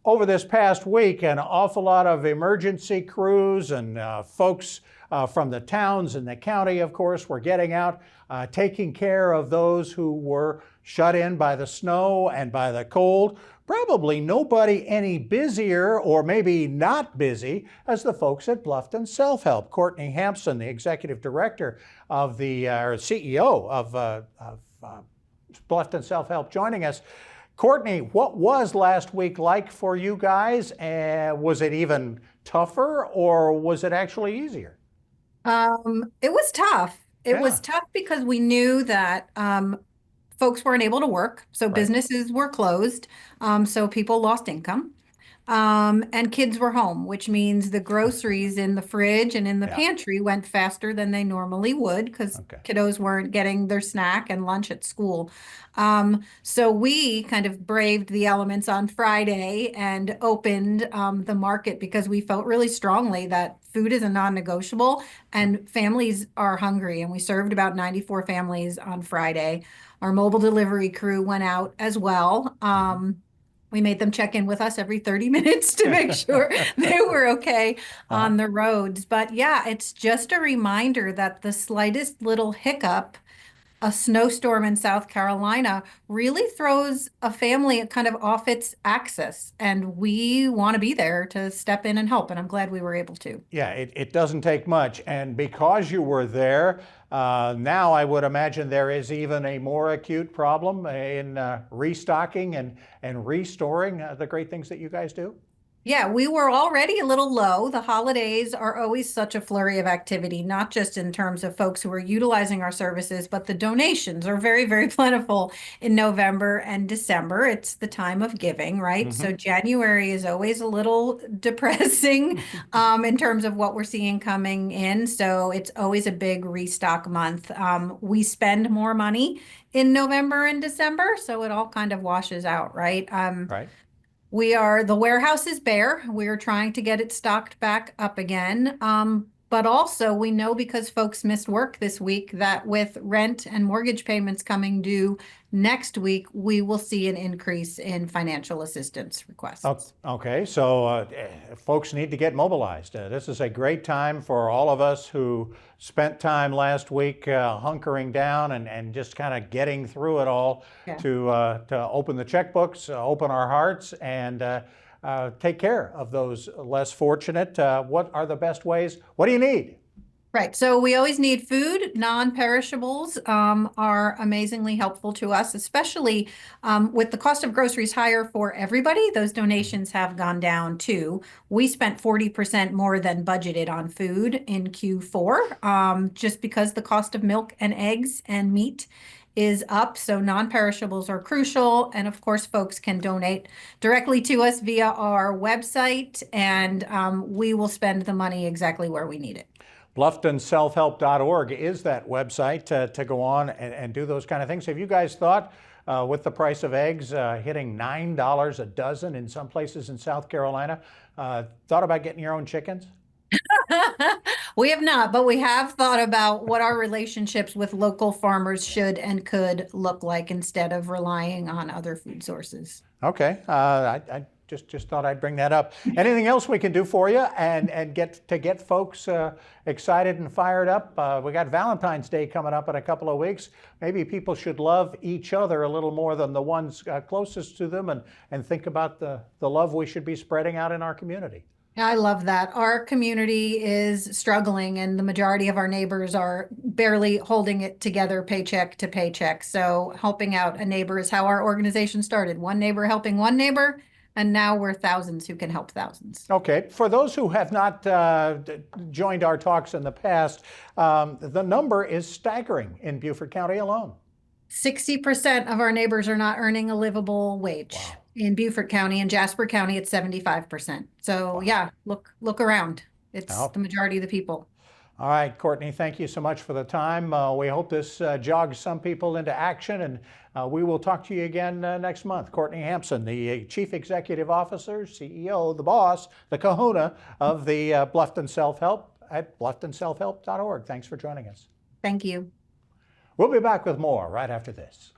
over this past week, an awful lot of emergency crews and folks from the towns and the county, of course, were getting out, taking care of those who were shut in by the snow and by the cold. Probably nobody any busier, or maybe not busy, as the folks at Bluffton Self-Help. Courtney Hampson, the executive director of the, or CEO of Bluffton Self-Help, joining us. Courtney, what was last week like for you guys? Was it even tougher, or was it actually easier? It was tough. It was tough because we knew that folks weren't able to work, so Right. businesses were closed, so people lost income. And kids were home, which means the groceries in the fridge and in the Yeah. pantry went faster than they normally would because Okay. kiddos weren't getting their snack and lunch at school. So we kind of braved the elements on Friday and opened the market because we felt really strongly that food is a non-negotiable and families are hungry. And we served about 94 families on Friday. Our mobile delivery crew went out as well. We made them check in with us every 30 minutes to make sure they were okay on the roads. But yeah, it's just a reminder that the slightest little hiccup, a snowstorm in South Carolina, really throws a family kind of off its axis. And we want to be there to step in and help. And I'm glad we were able to. Yeah, it doesn't take much. And because you were there, now I would imagine there is even a more acute problem in restocking and restoring the great things that you guys do. Yeah, we were already a little low. The holidays are always such a flurry of activity, not just in terms of folks who are utilizing our services, but the donations are very, very plentiful in November and December. It's the time of giving, right? So January is always a little depressing in terms of what we're seeing coming in. So it's always a big restock month. We spend more money in November and December, so it all kind of washes out, right? Right. The warehouse is bare. We're trying to get it stocked back up again. But also we know because folks missed work this week that with rent and mortgage payments coming due next week, we will see an increase in financial assistance requests. Okay, so folks need to get mobilized. This is a great time for all of us who spent time last week hunkering down and just kind of getting through it all Yeah. to open the checkbooks, open our hearts, and take care of those less fortunate. What are the best ways? What do you need? Right. So we always need food. Non-perishables are amazingly helpful to us, especially with the cost of groceries higher for everybody. Those donations have gone down too. We spent 40% more than budgeted on food in Q4 just because the cost of milk and eggs and meat is up. So non-perishables are crucial. And of course, folks can donate directly to us via our website, and we will spend the money exactly where we need it. BlufftonSelfHelp.org is that website to go on and do those kind of things. Have you guys thought, with the price of eggs hitting $9 a dozen in some places in South Carolina, thought about getting your own chickens? We have not, but we have thought about what our relationships with local farmers should and could look like instead of relying on other food sources. Okay, I just thought I'd bring that up. Anything else we can do for you and get folks excited and fired up? We got Valentine's Day coming up in a couple of weeks. Maybe people should love each other a little more than the ones closest to them, and think about the love we should be spreading out in our community. I love that. Our community is struggling, and the majority of our neighbors are barely holding it together paycheck to paycheck. So helping out a neighbor is how our organization started. One neighbor helping one neighbor, and now we're thousands who can help thousands. Okay, for those who have not joined our talks in the past, the number is staggering in Beaufort County alone. 60% of our neighbors are not earning a livable wage. Wow. In Beaufort County. In Jasper County, it's 75%. So Wow. yeah, look around. It's Oh. the majority of the people. All right, Courtney, thank you so much for the time. We hope this jogs some people into action, and we will talk to you again next month. Courtney Hampson, the Chief Executive Officer, CEO, the boss, the kahuna of the Bluffton Self-Help at BlufftonSelfHelp.org. Thanks for joining us. Thank you. We'll be back with more right after this.